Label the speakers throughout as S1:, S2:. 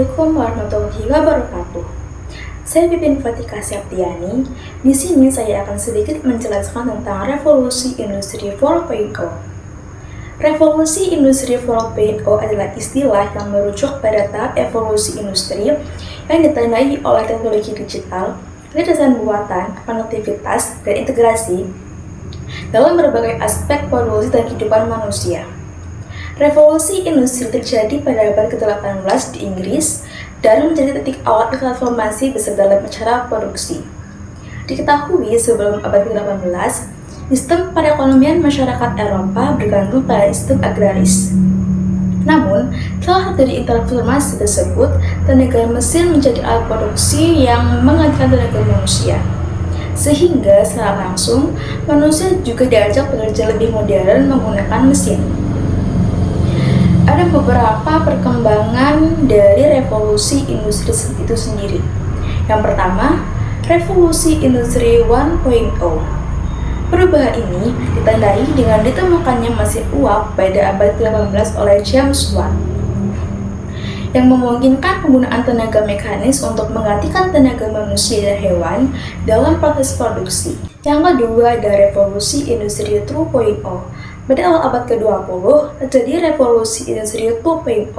S1: Assalamualaikum warahmatullahi wabarakatuh. Saya Pipin Fatika Septiani. Di sini saya akan sedikit menjelaskan tentang revolusi industri 4.0. Revolusi industri 4.0 adalah istilah yang merujuk pada tahap evolusi industri yang ditandai oleh teknologi digital, kecerdasan buatan, konektivitas, dan integrasi dalam berbagai aspek produksi dan kehidupan manusia. Revolusi industri terjadi pada abad ke-18 di Inggris dan menjadi titik awal transformasi besar dalam cara produksi. Diketahui sebelum abad ke-18, sistem perekonomian masyarakat Eropa bergantung pada sistem agraris. Namun, telah terjadi transformasi tersebut, tenaga mesin menjadi alat produksi yang menggantikan tenaga manusia. Sehingga secara langsung, manusia juga diajak bekerja lebih modern menggunakan mesin. Ada beberapa perkembangan dari revolusi industri itu sendiri. Yang pertama, revolusi industri 1.0. Perubahan ini ditandai dengan ditemukannya mesin uap pada abad ke-18 oleh James Watt, yang memungkinkan penggunaan tenaga mekanis untuk menggantikan tenaga manusia dan hewan dalam proses produksi. Yang kedua ada revolusi industri 2.0. Pada awal abad ke-20, terjadi revolusi industri 2.0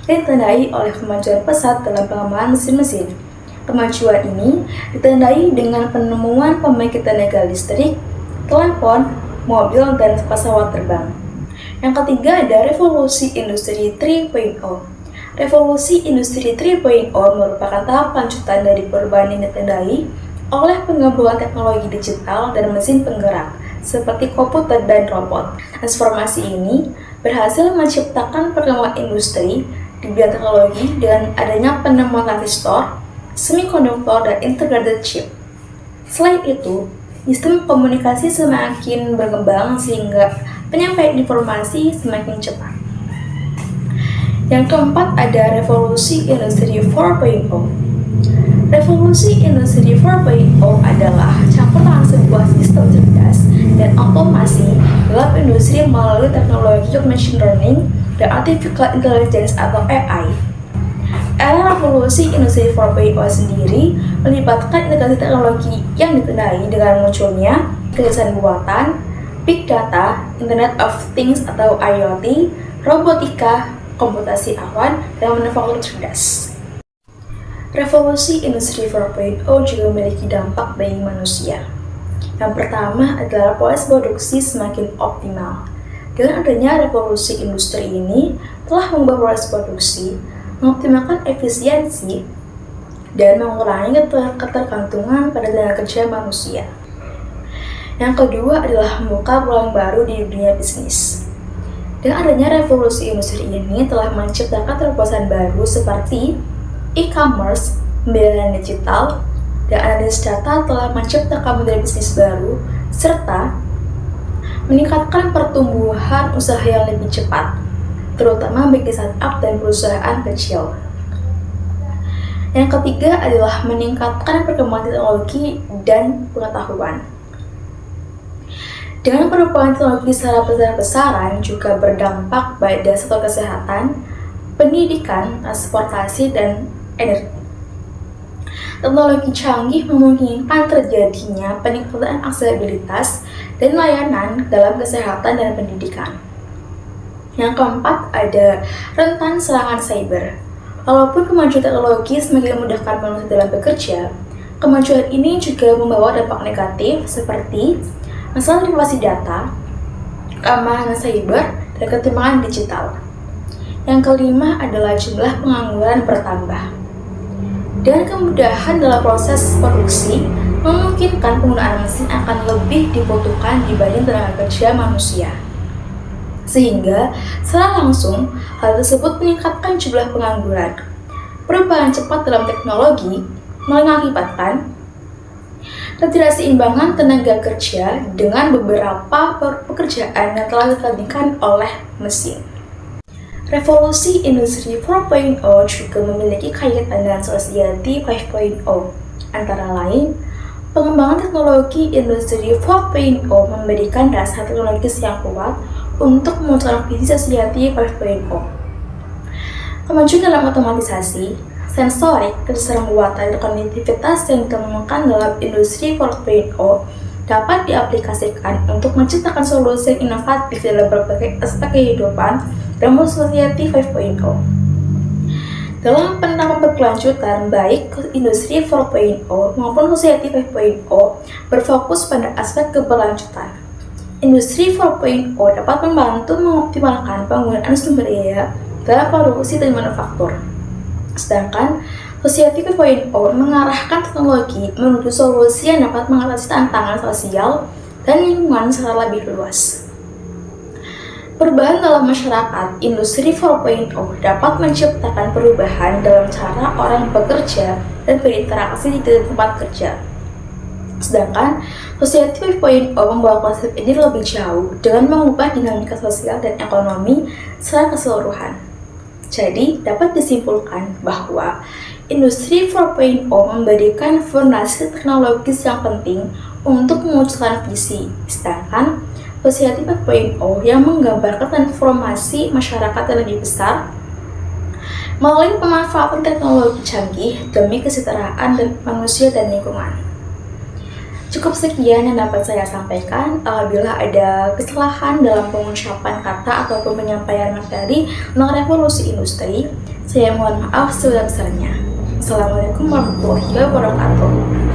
S1: yang ditandai oleh kemajuan pesat dalam pengembangan mesin-mesin. Kemajuan ini ditandai dengan penemuan pembangkit tenaga listrik, telepon, mobil, dan pesawat terbang. Yang ketiga ada revolusi industri 3.0. Revolusi industri 3.0 merupakan tahap lanjutan dari perubahan yang ditandai oleh pengembangan teknologi digital dan mesin penggerak, seperti komputer dan robot. Transformasi ini berhasil menciptakan perkembangan industri di bidang teknologi dengan adanya penemuan transistor, semikonduktor, dan integrated chip. Selain itu, sistem komunikasi semakin berkembang sehingga penyampaian informasi semakin cepat. Yang keempat ada revolusi industri 4.0. Revolusi industri 4.0 adalah campur tangan sebuah sistem cerdas dan otomasi dalam industri melalui teknologi machine learning dan artificial intelligence atau AI. Era revolusi industri 4.0 sendiri melibatkan integrasi teknologi yang ditandai dengan munculnya kecerdasan buatan, big data, Internet of Things atau IoT, robotika, komputasi awan, dan manufaktur cerdas. Revolusi industri 4.0 juga memiliki dampak bagi manusia. Yang pertama adalah proses produksi semakin optimal. Dengan adanya revolusi industri ini telah mengubah proses produksi, mengoptimalkan efisiensi, dan mengurangi ketergantungan pada tenaga kerja manusia. Yang kedua adalah membuka peluang baru di dunia bisnis. Dengan adanya revolusi industri ini telah menciptakan terobosan baru seperti e-commerce, pembayaran digital, dan analisis data telah menciptakan model bisnis baru, serta meningkatkan pertumbuhan usaha yang lebih cepat, terutama bagi startup dan perusahaan kecil. Yang ketiga adalah meningkatkan perkembangan teknologi dan pengetahuan. Dengan perubahan teknologi secara besar-besaran juga berdampak pada sektor kesehatan, pendidikan, transportasi, dan energi. Teknologi canggih memungkinkan terjadinya peningkatan aksesibilitas dan layanan dalam kesehatan dan pendidikan. Yang keempat ada rentan serangan cyber. Walaupun kemajuan teknologi semakin memudahkan manusia dalam bekerja, kemajuan ini juga membawa dampak negatif seperti masalah privasi data, keamanan cyber, dan ketimpangan digital. Yang kelima adalah jumlah pengangguran bertambah. Dengan kemudahan dalam proses produksi, memungkinkan penggunaan mesin akan lebih dibutuhkan dibanding tenaga kerja manusia. Sehingga, secara langsung, hal tersebut meningkatkan jumlah pengangguran. Perubahan cepat dalam teknologi mengakibatkan ketidakseimbangan tenaga kerja dengan beberapa pekerjaan yang telah digantikan oleh mesin. Revolusi industri 4.0 juga memiliki kaitan dengan Society 5.0. Antara lain, pengembangan teknologi industri 4.0 memberikan dasar teknologis yang kuat untuk memutuskan visi Society 5.0. Kemajuan dalam otomatisasi, sensorik, kecerdasan buatan, dan konektivitas yang ditemukan dalam industri 4.0 dapat diaplikasikan untuk menciptakan solusi yang inovatif dalam berbagai aspek kehidupan dalam society 5.0. Dalam penerapan berkelanjutan, baik industri 4.0 maupun society 5.0 berfokus pada aspek keberlanjutan. Industri 4.0 dapat membantu mengoptimalkan penggunaan sumber daya dalam produksi dan manufaktur. Sedangkan Society 5.0 mengarahkan teknologi menuju solusi yang dapat mengatasi tantangan sosial dan lingkungan secara lebih luas. Perubahan dalam masyarakat, industri 4.0 dapat menciptakan perubahan dalam cara orang bekerja dan berinteraksi di tempat kerja. Sedangkan Society 5.0 membawa konsep ini lebih jauh dengan mengubah dinamika sosial dan ekonomi secara keseluruhan. Jadi, dapat disimpulkan bahwa industri 4.0 memberikan fondasi teknologis yang penting untuk mewujudkan visi, sedangkan Society 4.0 yang menggambarkan transformasi masyarakat yang lebih besar melalui pemanfaatan teknologi canggih demi kesejahteraan dan manusia dan lingkungan. Cukup sekian yang dapat saya sampaikan. Apabila ada kesalahan dalam pengucapan kata ataupun penyampaian materi tentang revolusi industri, saya mohon maaf sebesar-besarnya. Assalamualaikum warahmatullahi wabarakatuh.